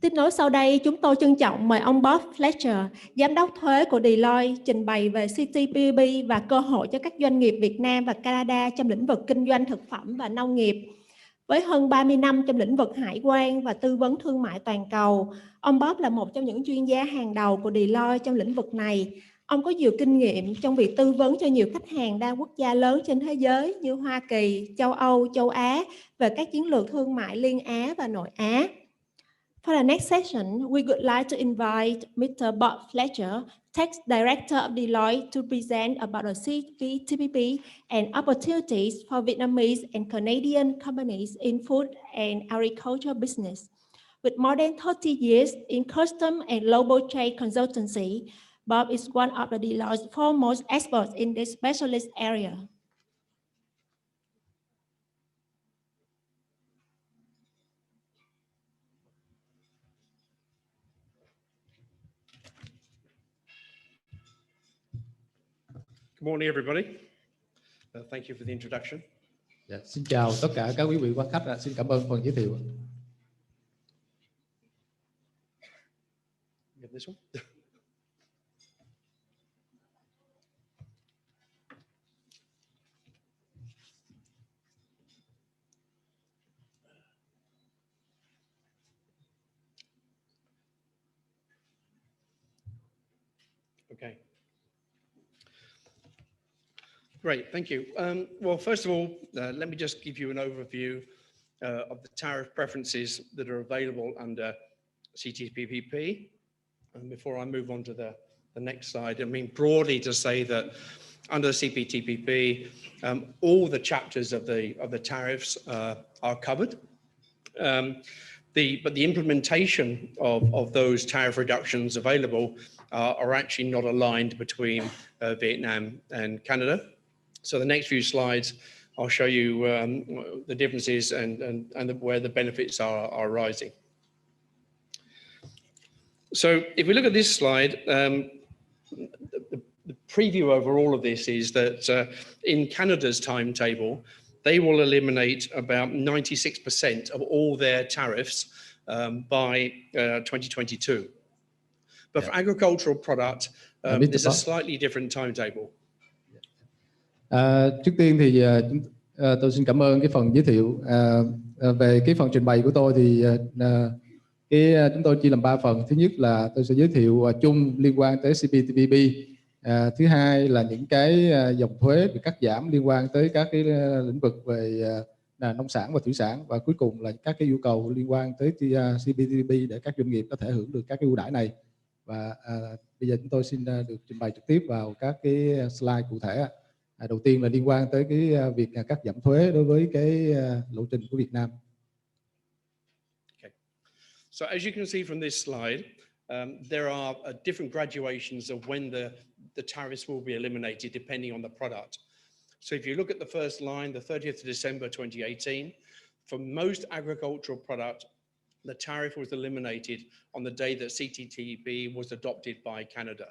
Tiếp nối sau đây, chúng tôi trân trọng mời ông Bob Fletcher, Giám đốc thuế của Deloitte, trình bày về CPTPP và cơ hội cho các doanh nghiệp Việt Nam và Canada trong lĩnh vực kinh doanh thực phẩm và nông nghiệp. Với hơn 30 năm trong lĩnh vực hải quan và tư vấn thương mại toàn cầu, ông Bob là một trong những chuyên gia hàng đầu của Deloitte trong lĩnh vực này. Ông có nhiều kinh nghiệm trong việc tư vấn cho nhiều khách hàng đa quốc gia lớn trên thế giới như Hoa Kỳ, châu Âu, châu Á về các chiến lược thương mại Liên Á và Nội Á. For the next session, we would like to invite Mr. Bob Fletcher, Tax Director of Deloitte, to present about the CPTPP and opportunities for Vietnamese and Canadian companies in food and agriculture business. With more than 30 years in custom and global trade consultancy, Bob is one of the Deloitte's foremost experts in this specialist area. Good morning, everybody. Thank you for the introduction. Xin chào tất cả các quý vị quan khách. Xin cảm ơn phần giới thiệu. Get this one. Okay. Great, thank you. Well, first of all, let me just give you an overview of the tariff preferences that are available under CPTPP. And before I move on to the next slide, I mean, broadly to say that under CPTPP, all the chapters of the tariffs are covered. But the implementation of those tariff reductions available are actually not aligned between Vietnam and Canada. So the next few slides, I'll show you the differences and where the benefits are rising. So if we look at this slide, the preview over all of this is that in Canada's timetable, they will eliminate about 96% of all their tariffs by 2022. But for agricultural product, there's a slightly different timetable. Trước tiên thì tôi xin cảm ơn cái phần giới thiệu. Về cái phần trình bày của tôi thì chúng tôi chia làm 3 phần. Thứ nhất là tôi sẽ giới thiệu chung liên quan tới CPTPP. Thứ hai là những cái dòng thuế bị cắt giảm liên quan tới các cái lĩnh vực về nông sản và thủy sản, và cuối cùng là các cái yêu cầu liên quan tới CPTPP để các doanh nghiệp có thể hưởng được các cái ưu đãi này. Và bây giờ chúng tôi xin được trình bày trực tiếp vào các cái slide cụ thể. Đầu tiên là liên quan tới cái việc cắt giảm thuế đối với cái lộ trình của Việt Nam. Okay. So as you can see from this slide, there are different graduations of when the tariffs will be eliminated depending on the product. So if you look at the first line, the 30th of December 2018, for most agricultural product, the tariff was eliminated on the day that CPTPP was adopted by Canada.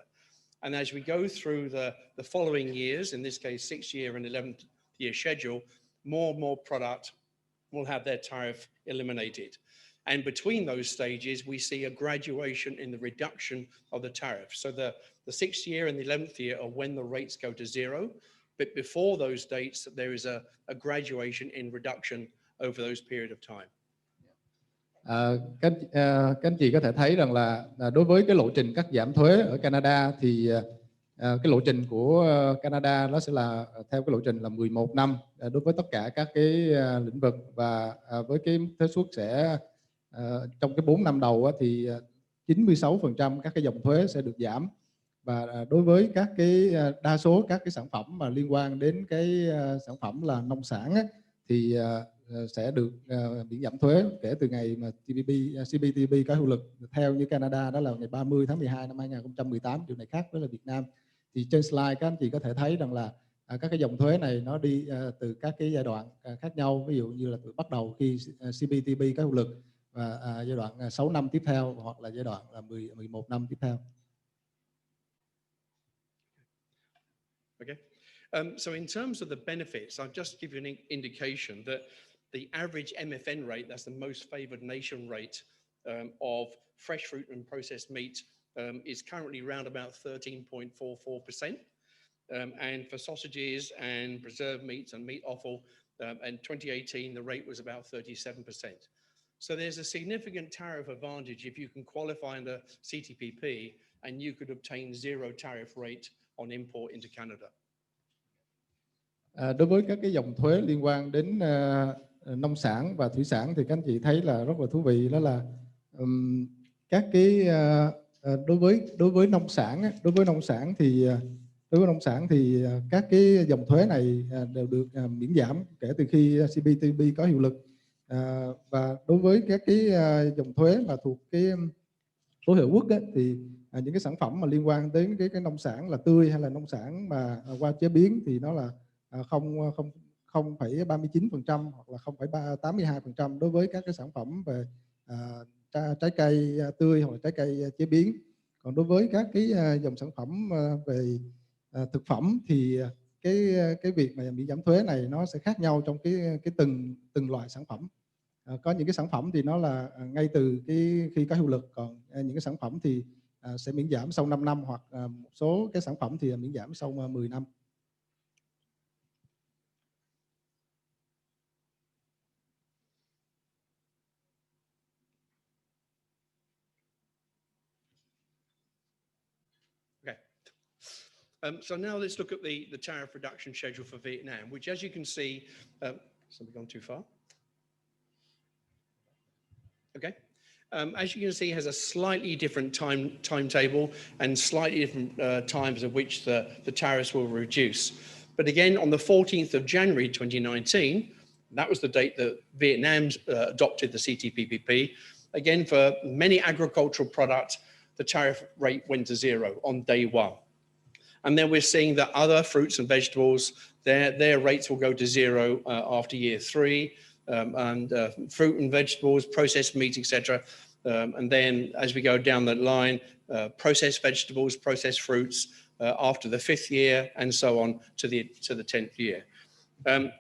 And as we go through the following years, in this case 6-year and 11th year schedule, more and more product will have their tariff eliminated. And between those stages, we see a graduation in the reduction of the tariff. So the 6th year and the 11th year are when the rates go to zero. But before those dates, there is a graduation in reduction over those period of time. Các anh chị có thể thấy rằng là đối với cái lộ trình cắt giảm thuế ở Canada thì cái lộ trình của Canada nó sẽ là theo cái lộ trình là 11 năm đối với tất cả các cái lĩnh vực, và với cái thuế suất sẽ trong cái 4 năm đầu thì 96% các cái dòng thuế sẽ được giảm, và đối với các cái đa số các cái sản phẩm mà liên quan đến cái sản phẩm là nông sản thì sẽ được miễn giảm thuế kể từ ngày mà CPTPP có hiệu lực theo như Canada, đó là ngày 30 tháng 12 năm 2018. Điều này khác với là Việt Nam. Thì trên slide các anh chị có thể thấy rằng là các cái dòng thuế này nó đi từ các cái giai đoạn khác nhau. Ví dụ như là từ bắt đầu khi CPTPP có hiệu lực, và giai đoạn 6 năm tiếp theo, hoặc là giai đoạn là 11 năm tiếp theo. Okay. So in terms of the benefits, I'll just give you an indication that the average MFN rate, that's the most favored nation rate of fresh fruit and processed meat is currently around about 13.44%. And for sausages and preserved meats and meat offal, in 2018, the rate was about 37%. So there's a significant tariff advantage if you can qualify under CTPP and you could obtain zero tariff rate on import into Canada. Đối với các cái dòng thuế liên quan đến nông sản và thủy sản thì các anh chị thấy là rất là thú vị, đó là các cái đối với nông sản thì các cái dòng thuế này đều được miễn giảm kể từ khi CPTPP có hiệu lực. Và đối với các cái dòng thuế mà thuộc cái số hiệu quốc ấy, thì những cái sản phẩm mà liên quan đến cái nông sản là tươi hay là nông sản mà qua chế biến thì nó là 0,39% hoặc là 0,82% đối với các cái sản phẩm về trái cây tươi hoặc là trái cây chế biến. Còn đối với các cái dòng sản phẩm về thực phẩm thì cái việc mà miễn giảm thuế này nó sẽ khác nhau trong cái từng loại sản phẩm. Có những cái sản phẩm thì nó là ngay từ khi có hiệu lực, còn những cái sản phẩm thì sẽ miễn giảm sau 5 năm hoặc một số cái sản phẩm thì miễn giảm sau 10 năm. So now let's look at the tariff reduction schedule for Vietnam, which, as you can see, something gone too far. Okay. As you can see, has a slightly different timetable and slightly different times at which the tariffs will reduce. But again, on the 14th of January 2019, that was the date that Vietnam adopted the CPTPP. Again, for many agricultural products, the tariff rate went to zero on day one. And then we're seeing that other fruits and vegetables, their rates will go to zero after year 3, and fruit and vegetables, processed meat, etc. And then as we go down that line, processed vegetables, processed fruits after the 5th year, and so on to the 10th year.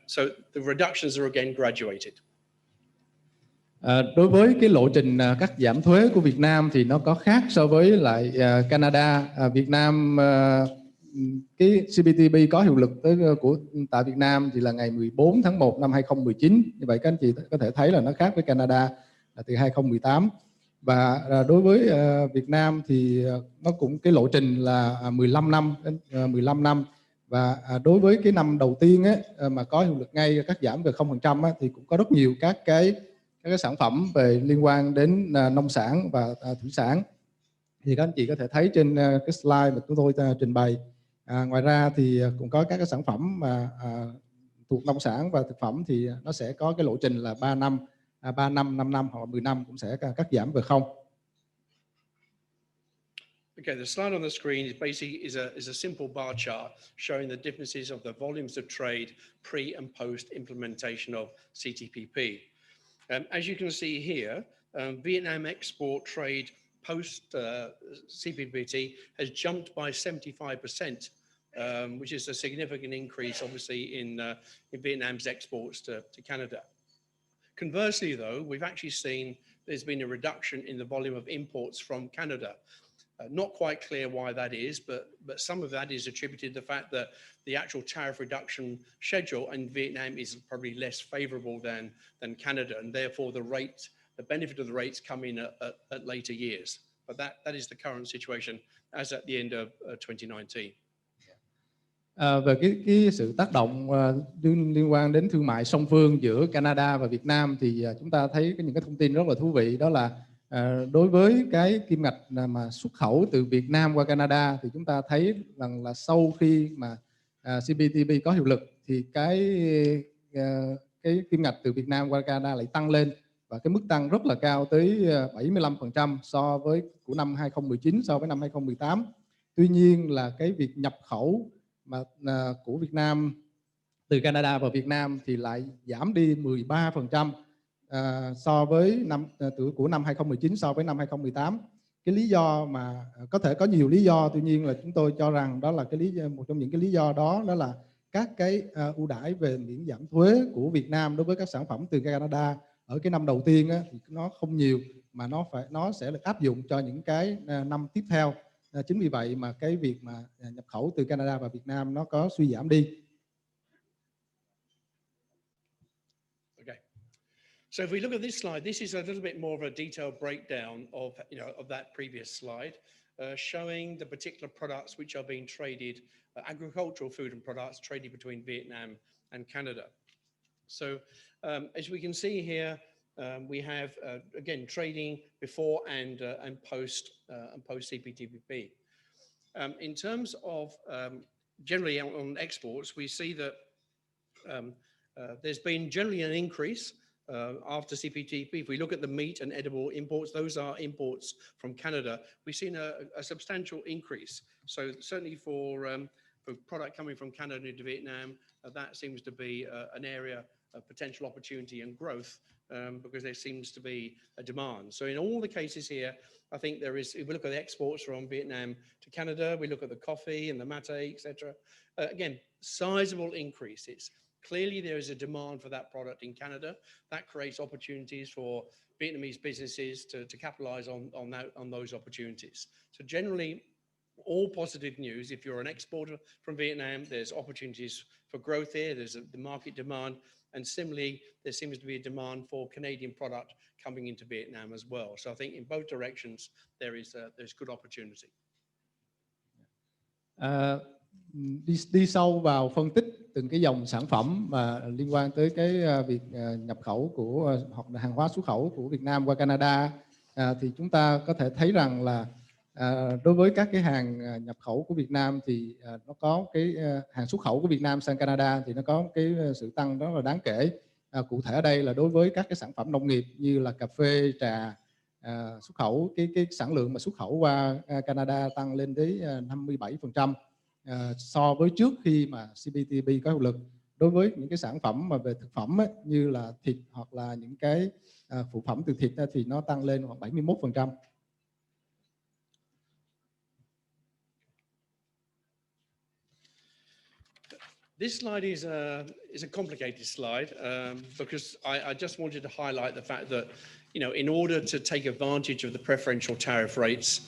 So the reductions are again graduated. Đối với cái lộ trình cắt giảm thuế của Việt Nam thì nó có khác so với lại Canada. Việt Nam cái CPTPP có hiệu lực tại Việt Nam thì là ngày 14 tháng 1 năm 2019. Như vậy các anh chị có thể thấy là nó khác với Canada là từ 2018. Và đối với Việt Nam thì nó cũng cái lộ trình là 15 năm. Và đối với cái năm đầu tiên ấy, mà có hiệu lực ngay cắt giảm về 0% ấy, thì cũng có rất nhiều các cái sản phẩm về liên quan đến nông sản và thủy sản. Thì các anh chị có thể thấy trên cái slide mà chúng tôi trình bày. Ngoài ra thì cũng có các cái sản phẩm mà thuộc nông sản và thực phẩm thì nó sẽ có cái lộ trình là 3 năm, 5 năm hoặc 10 năm cũng sẽ cắt giảm về 0. Okay, the slide on the screen is basically is a simple bar chart showing the differences of the volumes of trade pre and post implementation of CPTPP. As you can see here, Vietnam export trade post CPTPP has jumped by 75%, which is a significant increase, obviously, in Vietnam's exports to Canada. Conversely, though, we've actually seen there's been a reduction in the volume of imports from Canada. Not quite clear why that is, but some of that is attributed to the fact that the actual tariff reduction schedule in Vietnam is probably less favorable than Canada, and therefore the benefit of the rates come in at later years. But that is the current situation as at the end of 2019. Về cái sự tác động liên quan đến thương mại song phương giữa Canada và Việt Nam thì chúng ta thấy những cái thông tin rất là thú vị, đó là đối với cái kim ngạch mà xuất khẩu từ Việt Nam qua Canada thì chúng ta thấy rằng là sau khi mà CPTPP có hiệu lực thì cái kim ngạch từ Việt Nam qua Canada lại tăng lên, và cái mức tăng rất là cao tới 75% so với của năm 2019 so với năm 2018. Tuy nhiên là cái việc nhập khẩu mà của Việt Nam từ Canada vào Việt Nam thì lại giảm đi 13% so với của năm 2019 so với năm 2018. Cái lý do mà có thể có nhiều lý do, tuy nhiên là chúng tôi cho rằng đó là một trong những cái lý do đó là các cái ưu đãi về miễn giảm thuế của Việt Nam đối với các sản phẩm từ Canada ở cái năm đầu tiên thì nó không nhiều, mà nó sẽ được áp dụng cho những cái năm tiếp theo. Chính vì vậy mà cái việc mà nhập khẩu từ Canada và Việt Nam nó có suy giảm đi. Okay. So if we look at this slide, this is a little bit more of a detailed breakdown of, of that previous slide, showing the particular products which are being traded, agricultural food and products traded between Vietnam and Canada. So as we can see here, we have again trading before and post CPTPP. In terms of generally on exports, we see that there's been generally an increase after CPTPP. If we look at the meat and edible imports, those are imports from Canada. We've seen a substantial increase. So certainly for product coming from Canada into Vietnam, that seems to be an area of potential opportunity and growth because there seems to be a demand. So in all the cases here, I think there is, if we look at the exports from Vietnam to Canada, we look at the coffee and the mate, etc. Again, sizable increases. Clearly, there is a demand for that product in Canada. That creates opportunities for Vietnamese businesses to capitalize on those opportunities. So generally, all positive news. If you're an exporter from Vietnam, there's opportunities for growth here. There's the market demand. And similarly, there seems to be a demand for Canadian product coming into Vietnam as well. So I think in both directions, there's good opportunity. Đi sâu vào phân tích từng cái dòng sản phẩm mà liên quan tới cái việc nhập khẩu của hoặc là hàng hóa xuất khẩu của Việt Nam qua Canada, thì chúng ta có thể thấy rằng là đối với các cái hàng nhập khẩu của Việt Nam thì nó có cái hàng xuất khẩu của Việt Nam sang Canada thì nó có cái sự tăng rất là đáng kể. Cụ thể ở đây là đối với các cái sản phẩm nông nghiệp như là cà phê, trà, xuất khẩu cái sản lượng mà xuất khẩu qua Canada tăng lên tới 57%. So với trước khi mà CPTPP có hiệu lực. Đối với những cái sản phẩm mà về thực phẩm ấy, như là thịt hoặc là những cái phụ phẩm từ thịt thì nó tăng lên khoảng 71%. This slide is a complicated slide because I just wanted to highlight the fact that, in order to take advantage of the preferential tariff rates,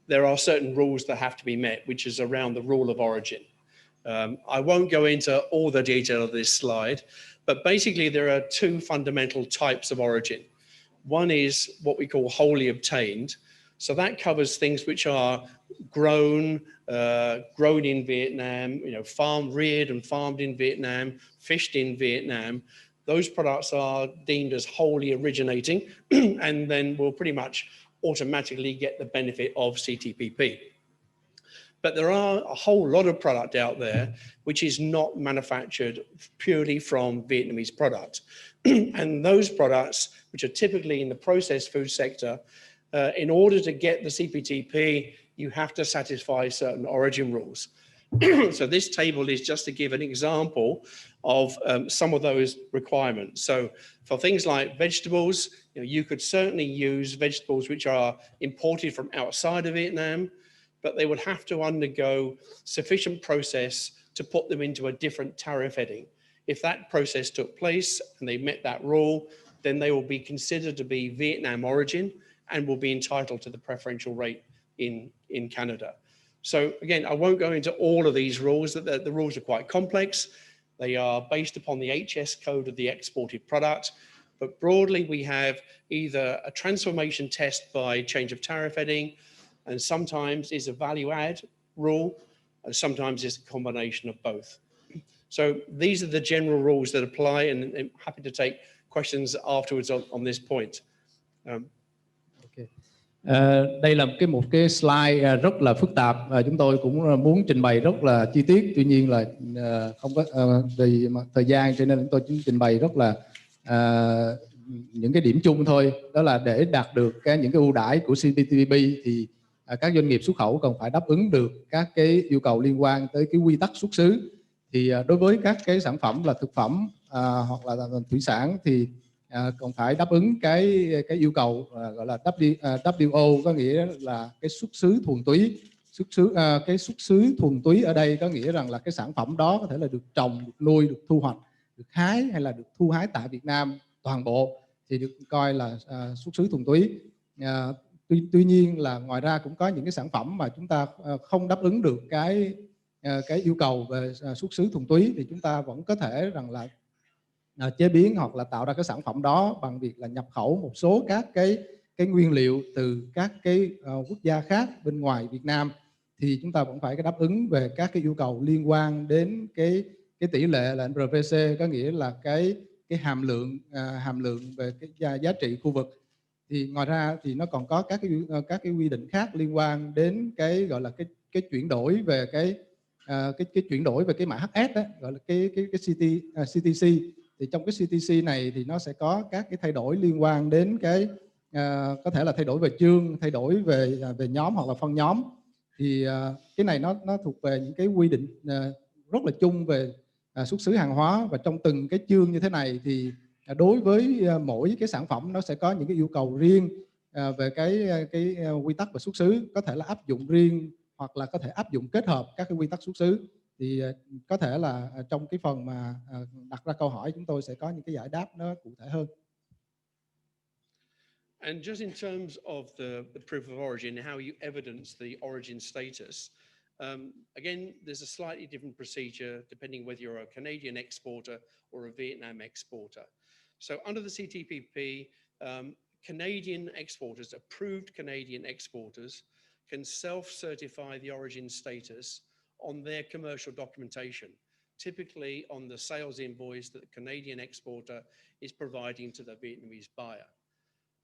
there are certain rules that have to be met, which is around the rule of origin. I won't go into all the detail of this slide, but basically there are two fundamental types of origin. One is what we call wholly obtained. So that covers things which are grown in Vietnam, reared and farmed in Vietnam, fished in Vietnam. Those products are deemed as wholly originating and then will pretty much automatically get the benefit of CTPP. But there are a whole lot of product out there which is not manufactured purely from Vietnamese product. And those products, which are typically in the processed food sector, in order to get the CPTP, you have to satisfy certain origin rules. So this table is just to give an example of some of those requirements. So for things like vegetables, you could certainly use vegetables which are imported from outside of Vietnam, but they would have to undergo sufficient process to put them into a different tariff heading. If that process took place and they met that rule, then they will be considered to be Vietnam origin and will be entitled to the preferential rate in Canada. So again, I won't go into all of these rules. The rules are quite complex. They are based upon the HS code of the exported product. But broadly, we have either a transformation test by change of tariff heading, and sometimes is a value add rule, and sometimes it's a combination of both. So these are the general rules that apply, and I'm happy to take questions afterwards on this point. Đây là một cái slide rất là phức tạp, chúng tôi cũng muốn trình bày rất là chi tiết, tuy nhiên là không có vì thời gian cho nên chúng tôi chỉ trình bày rất là những cái điểm chung thôi. Đó là để đạt được những cái ưu đãi của CPTPP thì các doanh nghiệp xuất khẩu cần phải đáp ứng được các cái yêu cầu liên quan tới cái quy tắc xuất xứ. Thì đối với các cái sản phẩm là thực phẩm hoặc là thủy sản thì còn phải đáp ứng cái yêu cầu gọi là WO, có nghĩa là cái xuất xứ thuần túy. Cái xuất xứ thuần túy ở đây có nghĩa rằng là cái sản phẩm đó có thể là được trồng, được nuôi, được thu hoạch, được hái hay là được thu hái tại Việt Nam toàn bộ thì được coi là xuất xứ thuần túy. Tuy nhiên là ngoài ra cũng có những cái sản phẩm mà chúng ta không đáp ứng được cái yêu cầu về xuất xứ thuần túy, thì chúng ta vẫn có thể rằng là chế biến hoặc là tạo ra cái sản phẩm đó bằng việc là nhập khẩu một số các cái nguyên liệu từ các cái quốc gia khác bên ngoài Việt Nam, thì chúng ta vẫn phải đáp ứng về các cái yêu cầu liên quan đến cái tỷ lệ là RVC, có nghĩa là cái hàm lượng về cái giá trị khu vực. Thì ngoài ra thì nó còn có các cái quy định khác liên quan đến cái gọi là cái chuyển đổi về cái chuyển đổi về cái mã HS đó, gọi là cái CTC. Thì trong cái CTC này thì nó sẽ có các cái thay đổi liên quan đến cái có thể là thay đổi về chương, thay đổi về nhóm hoặc là phân nhóm. Thì cái này nó thuộc về những cái quy định rất là chung về xuất xứ hàng hóa, và trong từng cái chương như thế này thì đối với mỗi cái sản phẩm nó sẽ có những cái yêu cầu riêng về cái quy tắc về xuất xứ, có thể là áp dụng riêng hoặc là có thể áp dụng kết hợp các cái quy tắc xuất xứ. Thì có thể là trong cái phần mà đặt ra câu hỏi chúng tôi sẽ có những cái giải đáp nó cụ thể hơn. And just in terms of the proof of origin, how you evidence the origin status, again, there's a slightly different procedure depending whether you're a Canadian exporter or a Vietnam exporter. So under the CPTPP, Canadian exporters, approved Canadian exporters, can self-certify the origin status on their commercial documentation, typically on the sales invoice that the Canadian exporter is providing to the Vietnamese buyer.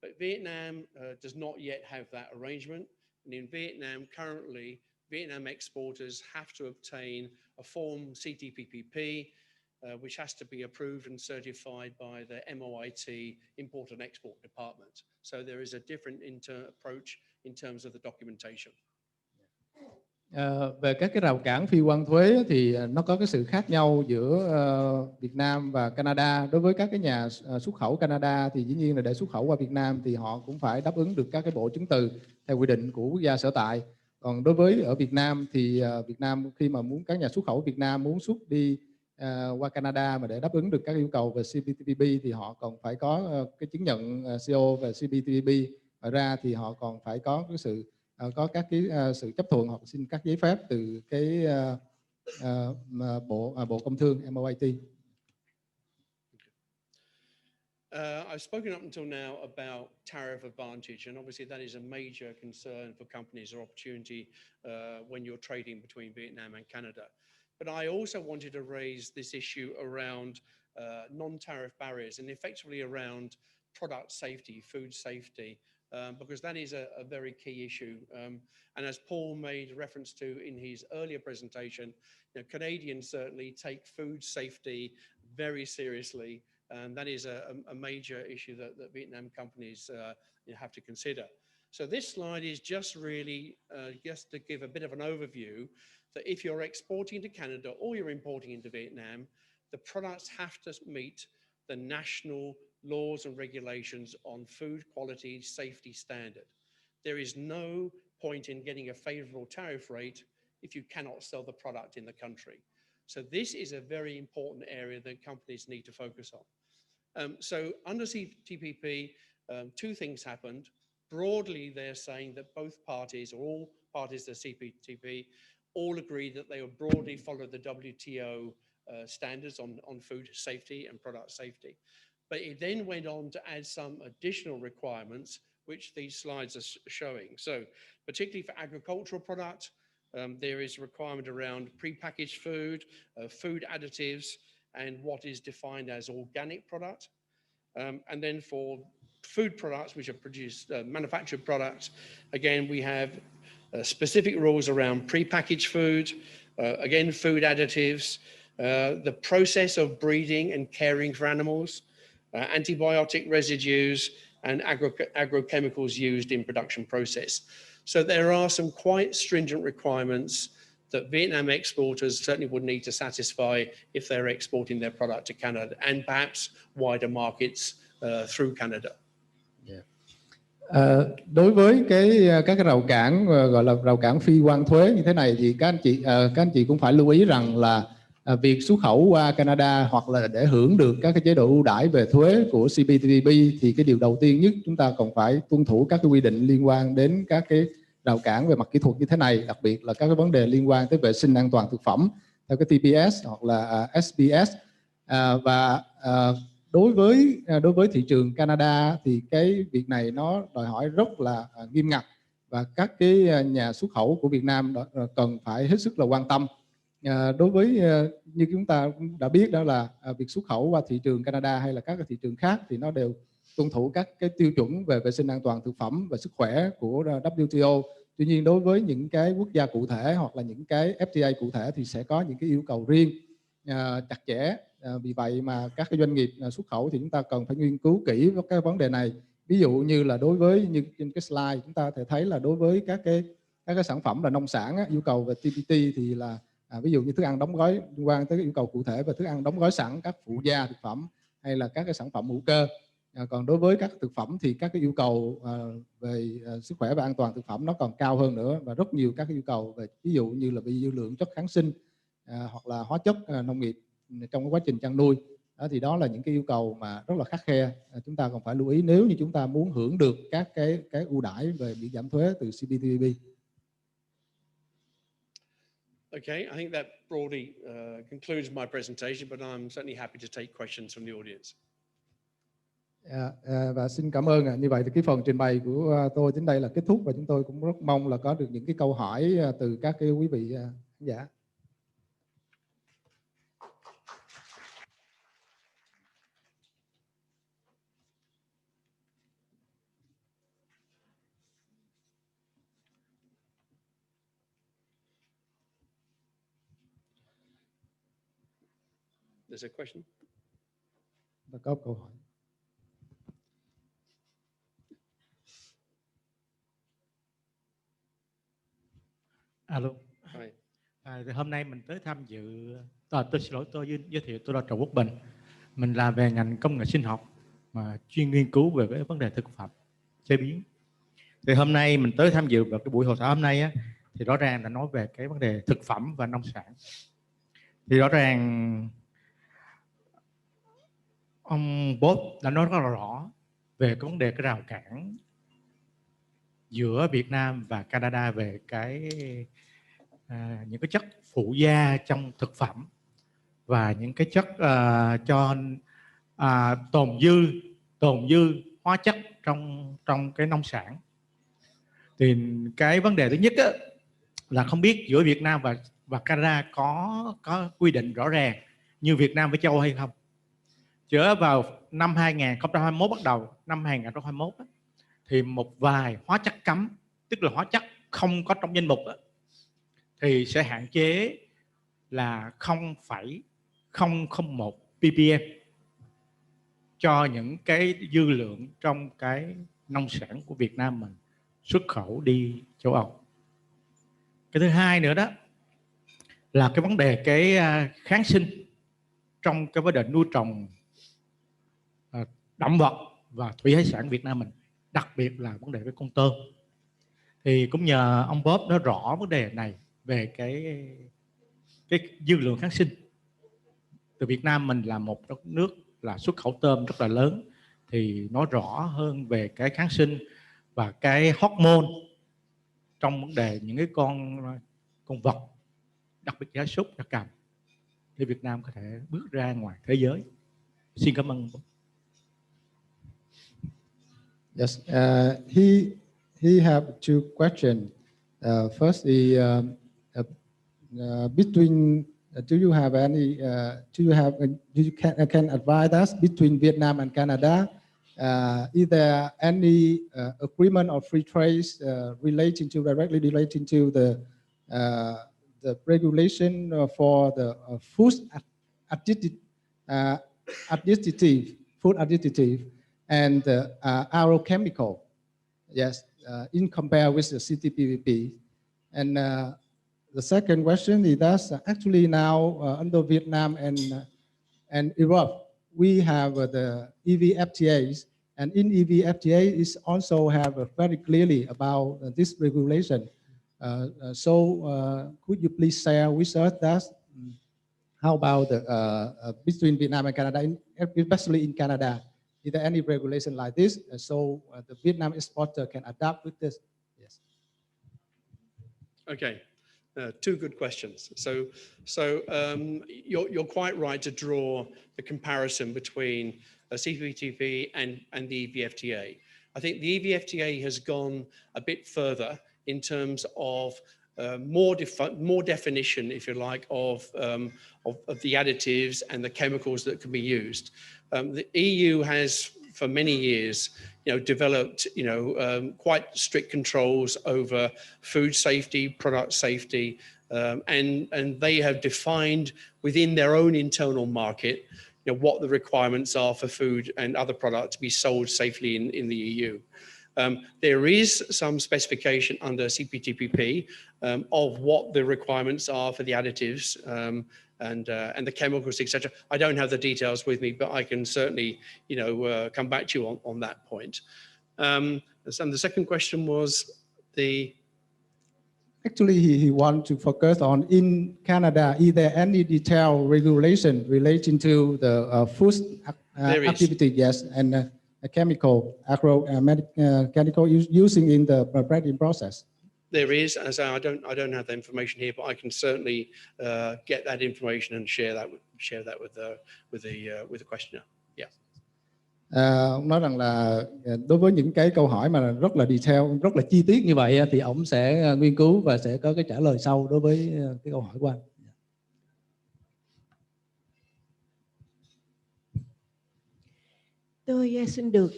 But Vietnam does not yet have that arrangement. And in Vietnam, currently, Vietnam exporters have to obtain a form CPTPP, which has to be approved and certified by the MOIT Import and Export Department. So there is a different approach in terms of the documentation. Về các cái rào cản phi quan thuế thì nó có cái sự khác nhau giữa Việt Nam và Canada. Đối với các cái nhà xuất khẩu Canada thì dĩ nhiên là để xuất khẩu qua Việt Nam thì họ cũng phải đáp ứng được các cái bộ chứng từ theo quy định của quốc gia sở tại. Còn đối với ở Việt Nam thì Việt Nam khi mà các nhà xuất khẩu Việt Nam muốn xuất đi qua Canada mà để đáp ứng được các yêu cầu về CPTPP thì họ còn phải có cái chứng nhận CO về CPTPP. Ngoài ra thì họ còn phải có cái sự chấp thuận hoặc xin các giấy phép từ cái bộ công thương MOIT. I've spoken up until now about tariff advantage, and obviously that is a major concern for companies or opportunity when you're trading between Vietnam and Canada. But I also wanted to raise this issue around non-tariff barriers and effectively around product safety, food safety, because that is a very key issue. And as Paul made reference to in his earlier presentation, Canadians certainly take food safety very seriously. And that is a major issue that Vietnam companies have to consider. So this slide is just really just to give a bit of an overview that if you're exporting to Canada or you're importing into Vietnam, the products have to meet the national laws and regulations on food quality safety standard. There is no point in getting a favorable tariff rate if you cannot sell the product in the country. So this is a very important area that companies need to focus on. So under CPTPP, two things happened. Broadly, they're saying that both parties, or all parties to CPTPP, all agreed that they would broadly follow the WTO standards on food safety and product safety. But it then went on to add some additional requirements, which these slides are showing. So particularly for agricultural products, there is a requirement around prepackaged food, food additives, and what is defined as organic product. And then for food products, which are produced, manufactured products, again, we have specific rules around prepackaged food, again, food additives, the process of breeding and caring for animals, antibiotic residues, and agrochemicals used in production process. So there are some quite stringent requirements that Vietnam exporters certainly would need to satisfy if they're exporting their product to Canada and perhaps wider markets through Canada. Đối với các cái rào cản gọi là rào cản phi quan thuế như thế này thì các anh chị cũng phải lưu ý rằng là việc xuất khẩu qua Canada hoặc là để hưởng được các cái chế độ ưu đãi về thuế của CPTPP thì cái điều đầu tiên nhất chúng ta còn phải tuân thủ các cái quy định liên quan đến các cái rào cản về mặt kỹ thuật như thế này, đặc biệt là các cái vấn đề liên quan tới vệ sinh an toàn thực phẩm theo cái TPS hoặc là SPS. Đối với thị trường Canada thì cái việc này nó đòi hỏi rất là nghiêm ngặt, và các cái nhà xuất khẩu của Việt Nam cần phải hết sức là quan tâm. Đối với như chúng ta đã biết đó là việc xuất khẩu qua thị trường Canada hay là các cái thị trường khác thì nó đều tuân thủ các cái tiêu chuẩn về vệ sinh an toàn thực phẩm và sức khỏe của WTO. Tuy nhiên đối với những cái quốc gia cụ thể hoặc là những cái FTA cụ thể thì sẽ có những cái yêu cầu riêng chặt chẽ. Vì vậy mà các cái doanh nghiệp xuất khẩu thì chúng ta cần phải nghiên cứu kỹ với cái vấn đề này. Ví dụ như là đối với như trên cái slide chúng ta thể thấy là đối với các cái sản phẩm là nông sản yêu cầu về TPT thì là ví dụ như thức ăn đóng gói liên quan tới yêu cầu cụ thể về thức ăn đóng gói sẵn, các phụ gia thực phẩm hay là các cái sản phẩm hữu cơ. Còn đối với các thực phẩm thì các cái yêu cầu về sức khỏe và an toàn thực phẩm nó còn cao hơn nữa, và rất nhiều các cái yêu cầu về ví dụ như là bị dư lượng chất kháng sinh hoặc là hóa chất nông nghiệp trong cái quá trình chăn nuôi. Thì đó là những cái yêu cầu mà rất là khắt khe, chúng ta còn phải lưu ý nếu như chúng ta muốn hưởng được các cái ưu đãi về miễn giảm thuế từ CPTPP. Okay, I think that broadly concludes my presentation, but I'm certainly happy to take questions from the audience. Và xin cảm ơn. Như vậy thì cái phần trình bày của tôi đến đây là kết thúc, và chúng tôi cũng rất mong là có được những cái câu hỏi từ các cái quý vị khán giả. There's a question. Có câu hỏi. Alo. Hi. Hôm nay mình tới tham dự. Tôi xin lỗi, tôi giới thiệu tôi là Trần Quốc Bình. Mình làm về ngành công nghệ sinh học mà chuyên nghiên cứu về cái vấn đề thực phẩm chế biến. Thì hôm nay mình tới tham dự vào cái buổi hội thảo hôm nay á, thì rõ ràng là nói về cái vấn đề thực phẩm và nông sản. Thì rõ ràng ông Bob đã nói rất là rõ về cái vấn đề cái rào cản giữa Việt Nam và Canada về những cái chất phụ gia trong thực phẩm và những cái chất cho tồn dư hóa chất trong cái nông sản. Thì cái vấn đề thứ nhất á, là không biết giữa Việt Nam và Canada có quy định rõ ràng như Việt Nam với châu Âu hay không. Chứ vào năm 2021 bắt đầu năm 2021 á, thì một vài hóa chất cấm, tức là hóa chất không có trong danh mục á, thì sẽ hạn chế là 0,001 ppm cho những cái dư lượng trong cái nông sản của Việt Nam mình xuất khẩu đi châu Âu. Cái thứ hai nữa đó là cái vấn đề cái kháng sinh trong cái vấn đề nuôi trồng động vật và thủy hải sản Việt Nam mình, đặc biệt là vấn đề với con tôm. Thì cũng nhờ ông Bob nói rõ vấn đề này về cái dư lượng kháng sinh. Từ Việt Nam mình là một nước là xuất khẩu tôm rất là lớn, thì nói rõ hơn về cái kháng sinh và cái hormone trong vấn đề những cái con vật, đặc biệt gia súc, gia cầm, để Việt Nam có thể bước ra ngoài thế giới. Xin cảm ơn. Yes, he have two questions. First, between do you have any can advise us between Vietnam and Canada? Is there any agreement or free trade directly relating to the regulation for the food additive and agrochemical? Yes, in compare with the CPTPP. And the second question is that actually now under Vietnam and Europe, we have the EVFTAs, and in EVFTA is also have very clearly about this regulation. So could you please share with us that how about the between Vietnam and Canada, especially in Canada? Is there any regulation like this so the Vietnam exporter can adapt with this? Yes. Okay, two good questions. You're quite right to draw the comparison between CPTPP and the EVFTA. I think the EVFTA has gone a bit further in terms of more definition, if you like, of the additives and the chemicals that can be used. The EU has, for many years, developed, quite strict controls over food safety, product safety, and they have defined within their own internal market, what the requirements are for food and other products to be sold safely in the EU. There is some specification under CPTPP of what the requirements are for the additives and the chemicals, etc. I don't have the details with me, but I can certainly, come back to you on that point. And the second question was the. Actually, he wants to focus on in Canada. Is there any detailed regulation relating to the food activity? Yes, and a chemical, chemical using in the breeding process. There is, as I don't have the information here, but I can certainly get that information and share that with the questioner. Yeah. Ông nói rằng là đối với những cái câu hỏi mà rất là detail, rất là chi tiết như vậy thì ông sẽ nghiên cứu và sẽ có cái trả lời sau đối với cái câu hỏi của anh. Tôi xin được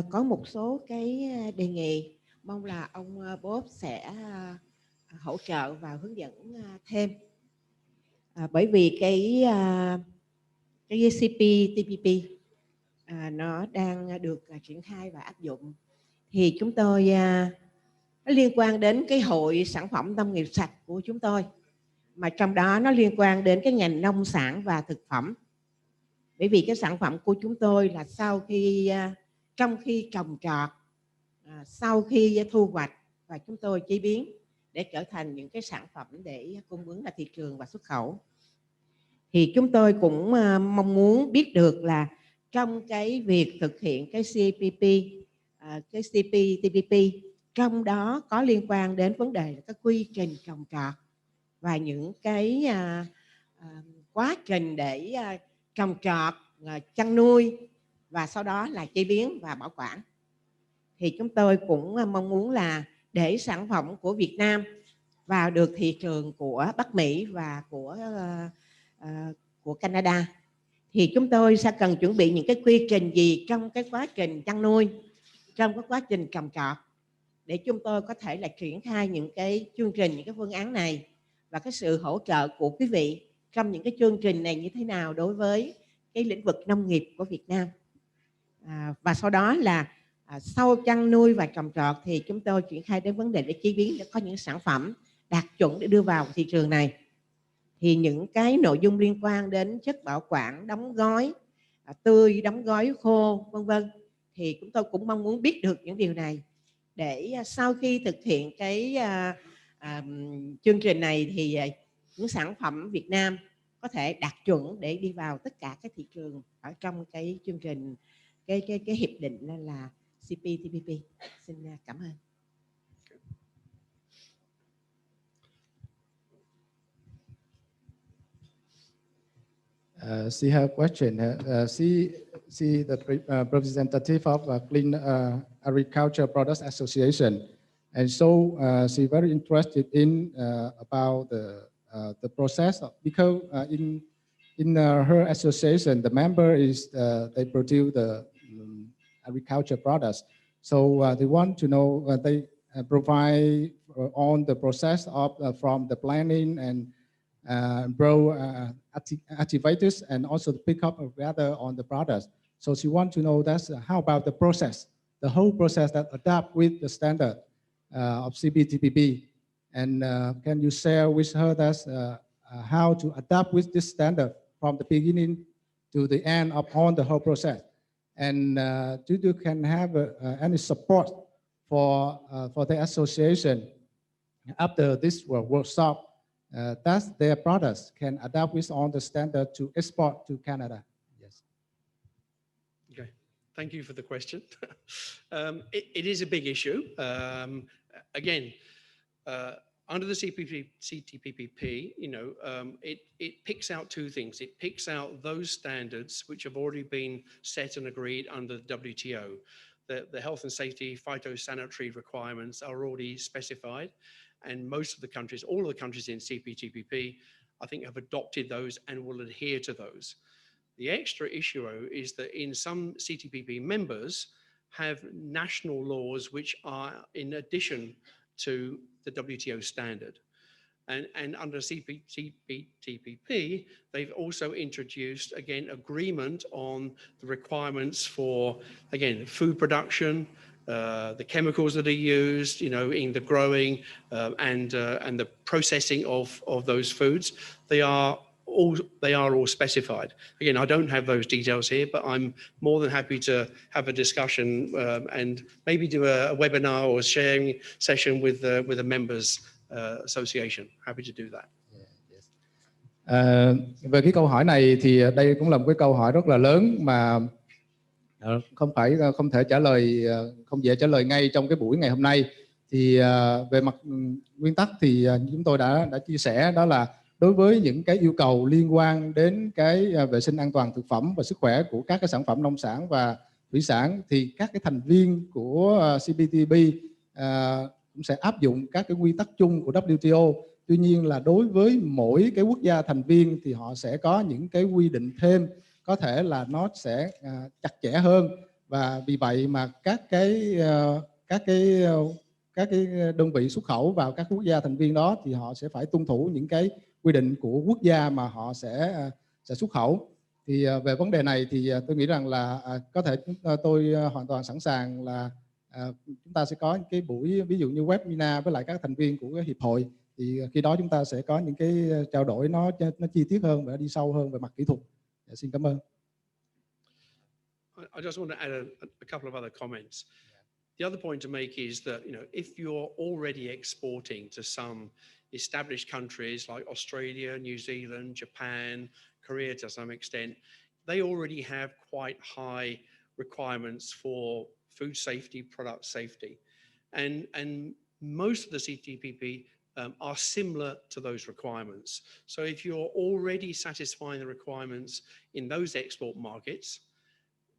có một số cái đề nghị, mong là ông Bob sẽ hỗ trợ và hướng dẫn thêm. Bởi vì cái CPTPP nó đang được triển khai và áp dụng, thì chúng tôi nó liên quan đến cái hội sản phẩm nông nghiệp sạch của chúng tôi, mà trong đó nó liên quan đến cái ngành nông sản và thực phẩm. Bởi vì cái sản phẩm của chúng tôi là trong khi trồng trọt, sau khi thu hoạch và chúng tôi chế biến để trở thành những cái sản phẩm để cung ứng ra thị trường và xuất khẩu. Thì chúng tôi cũng mong muốn biết được là trong cái việc thực hiện cái CPTPP, trong đó có liên quan đến vấn đề là các quy trình trồng trọt và những cái quá trình để trồng trọt, chăn nuôi và sau đó là chế biến và bảo quản. Thì chúng tôi cũng mong muốn là để sản phẩm của Việt Nam vào được thị trường của Bắc Mỹ và của Canada, thì chúng tôi sẽ cần chuẩn bị những cái quy trình gì trong cái quá trình chăn nuôi, trong cái quá trình trồng trọt, để chúng tôi có thể là triển khai những cái chương trình, những cái phương án này, và cái sự hỗ trợ của quý vị trong những cái chương trình này như thế nào đối với cái lĩnh vực nông nghiệp của Việt Nam. Và sau đó là sau chăn nuôi và trồng trọt thì chúng tôi triển khai đến vấn đề để chế biến, để có những sản phẩm đạt chuẩn để đưa vào thị trường này. Thì những cái nội dung liên quan đến chất bảo quản, đóng gói tươi, đóng gói khô, vân vân, thì chúng tôi cũng mong muốn biết được những điều này, để sau khi thực hiện cái chương trình này thì những sản phẩm Việt Nam có thể đạt chuẩn để đi vào tất cả các thị trường ở trong cái chương trình, cái hiệp định là CPTPP. Xin cảm ơn. She have a question. She the representative of Clean Agriculture Products Association, and so she very interested in about the process because in her association the member is they produce the agriculture products. So they want to know they provide on the process of from the planning and grow activators and also pick up rather on the products. So she wants to know that's how about the process, the whole process that adapt with the standard of CPTPP, and can you share with her that's how to adapt with this standard from the beginning to the end of on the whole process, and do you can have any support for the association after this workshop? that their products can adapt with all the standards to export to Canada. Yes. Okay, thank you for the question. It is a big issue. Again, under the CPTPP, it picks out two things. It picks out those standards which have already been set and agreed under the WTO. The health and safety phytosanitary requirements are already specified, and most of the countries, all of the countries in CPTPP, I think have adopted those and will adhere to those. The extra issue is that in some CTPP members have national laws which are in addition to the WTO standard. And under CPTPP, they've also introduced, again, agreement on the requirements for, again, food production, the chemicals that are used, in the growing and the processing of those foods. They are all specified. Again, I don't have those details here, but I'm more than happy to have a discussion and maybe do a webinar or sharing session with the members association. Happy to do that. Về cái câu hỏi này thì đây cũng là một cái câu hỏi rất là lớn mà không thể trả lời, không dễ trả lời ngay trong cái buổi ngày hôm nay. Thì về mặt nguyên tắc thì chúng tôi đã chia sẻ, đó là đối với những cái yêu cầu liên quan đến cái vệ sinh an toàn thực phẩm và sức khỏe của các cái sản phẩm nông sản và thủy sản, thì các cái thành viên của CPTPP cũng sẽ áp dụng các cái quy tắc chung của WTO. Tuy nhiên là đối với mỗi cái quốc gia thành viên thì họ sẽ có những cái quy định thêm, có thể là nó sẽ chặt chẽ hơn, và vì vậy mà các cái đơn vị xuất khẩu vào các quốc gia thành viên đó thì họ sẽ phải tuân thủ những cái quy định của quốc gia mà họ sẽ xuất khẩu. Thì về vấn đề này thì tôi nghĩ rằng là có thể tôi hoàn toàn sẵn sàng là chúng ta sẽ có những cái buổi ví dụ như webinar với lại các thành viên của cái hiệp hội, thì khi đó chúng ta sẽ có những cái trao đổi nó chi tiết hơn và đi sâu hơn về mặt kỹ thuật. Xin cảm ơn. I just want to add a couple of other comments. The other point to make is that, if you're already exporting to some established countries like Australia, New Zealand, Japan, Korea to some extent, they already have quite high requirements for food safety, product safety. And most of the CTPP are similar to those requirements. So if you're already satisfying the requirements in those export markets,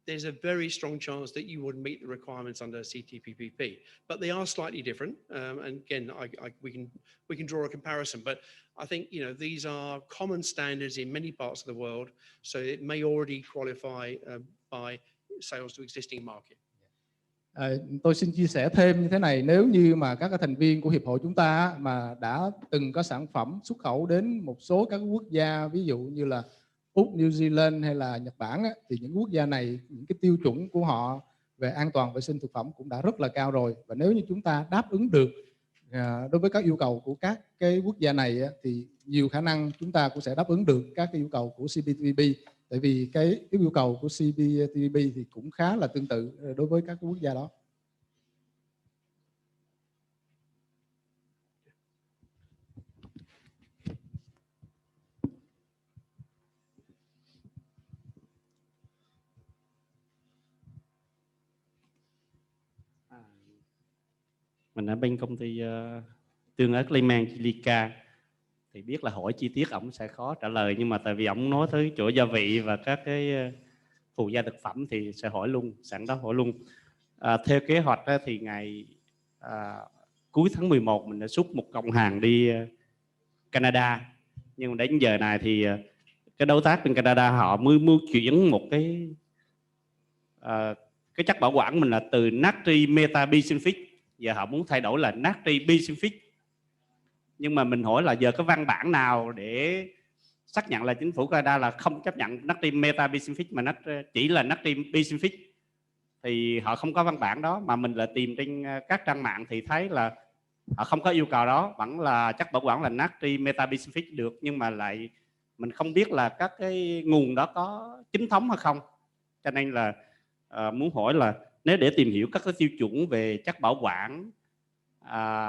there's a very strong chance that you would meet the requirements under CPTPP. But they are slightly different. And again, we can draw a comparison. But I think these are common standards in many parts of the world, so it may already qualify by sales to existing market. Tôi xin chia sẻ thêm như thế này, nếu như mà các thành viên của hiệp hội chúng ta mà đã từng có sản phẩm xuất khẩu đến một số các quốc gia, ví dụ như là Úc, New Zealand hay là Nhật Bản, thì những quốc gia này, những cái tiêu chuẩn của họ về an toàn vệ sinh thực phẩm cũng đã rất là cao rồi. Và nếu như chúng ta đáp ứng được đối với các yêu cầu của các cái quốc gia này thì nhiều khả năng chúng ta cũng sẽ đáp ứng được các cái yêu cầu của CPTPP. Tại vì cái yêu cầu của CPTPP thì cũng khá là tương tự đối với các quốc gia đó. Mình ở bên công ty tương ớt Lehman Chilica thì biết là hỏi chi tiết ổng sẽ khó trả lời, nhưng mà tại vì ổng nói tới chỗ gia vị và các cái phụ gia thực phẩm thì sẽ hỏi luôn, sẵn đó hỏi luôn. Theo kế hoạch thì ngày cuối tháng 11 mình đã xuất một cọng hàng đi Canada, nhưng mà đến giờ này thì cái đối tác bên Canada họ mới chuyển một cái chất bảo quản mình là từ natri metabisulfite, giờ họ muốn thay đổi là natri bisulfite. Nhưng mà mình hỏi là giờ có văn bản nào để xác nhận là chính phủ Canada là không chấp nhận natri metabisulfite mà chỉ là natri bisulfite, thì họ không có văn bản đó, mà mình là tìm trên các trang mạng thì thấy là họ không có yêu cầu đó, vẫn là chất bảo quản là natri metabisulfite được, nhưng mà lại mình không biết là các cái nguồn đó có chính thống hay không. Cho nên là muốn hỏi là nếu để tìm hiểu các cái tiêu chuẩn về chất bảo quản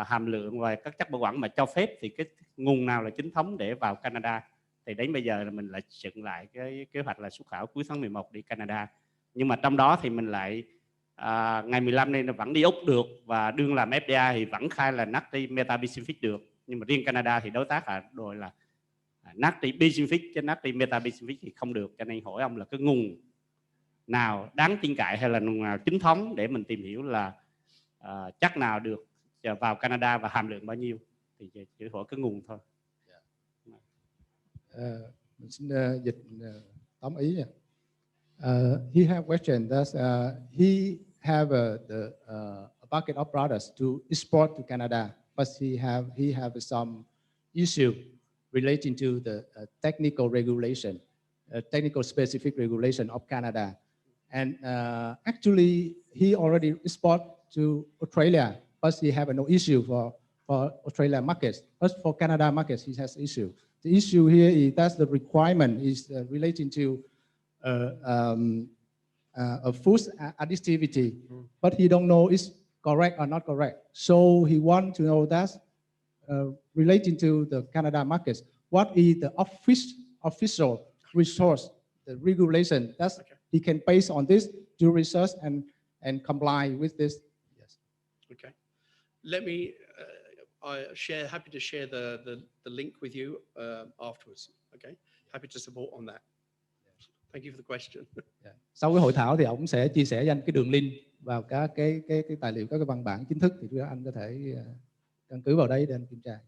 hàm lượng và các chất bảo quản mà cho phép thì cái nguồn nào là chính thống để vào Canada. Thì đến bây giờ là mình lại dựng lại cái kế hoạch là xuất khẩu cuối tháng 11 đi Canada. Nhưng mà trong đó thì mình lại ngày 15 nên vẫn đi Úc được, và đương làm FDI thì vẫn khai là natri metapacific được. Nhưng mà riêng Canada thì đối tác đội là natri pacific chứ natri metapacific thì không được. Cho nên hỏi ông là cái nguồn nào đáng tin cậy hay là nguồn nào chính thống để mình tìm hiểu là chất nào được vào Canada và hàm lượng bao nhiêu, thì chỉ hỏi cái nguồn thôi. Mình xin dịch tóm ý nha. He have question that he have a bucket of products to export to Canada, but he have some issue relating to the technical regulation, technical specific regulation of Canada, and actually he already export to Australia, but he have no issue for Australia markets, but for Canada markets he has issue. The issue here is that the requirement is relating to a food additivity, but he don't know it's correct or not correct. So he want to know that relating to the Canada markets, what is the official resource, the regulation that he can base on this, do research and comply with this. Yes. Okay. Let me. Happy to share the link with you afterwards. Okay. Happy to support on that. Thank you for the question. Yeah. Sau cái hội thảo thì ông sẽ chia sẻ cho anh cái đường link vào các cái tài liệu, các cái văn bản chính thức, thì anh có thể căn cứ vào đấy để anh kiểm tra.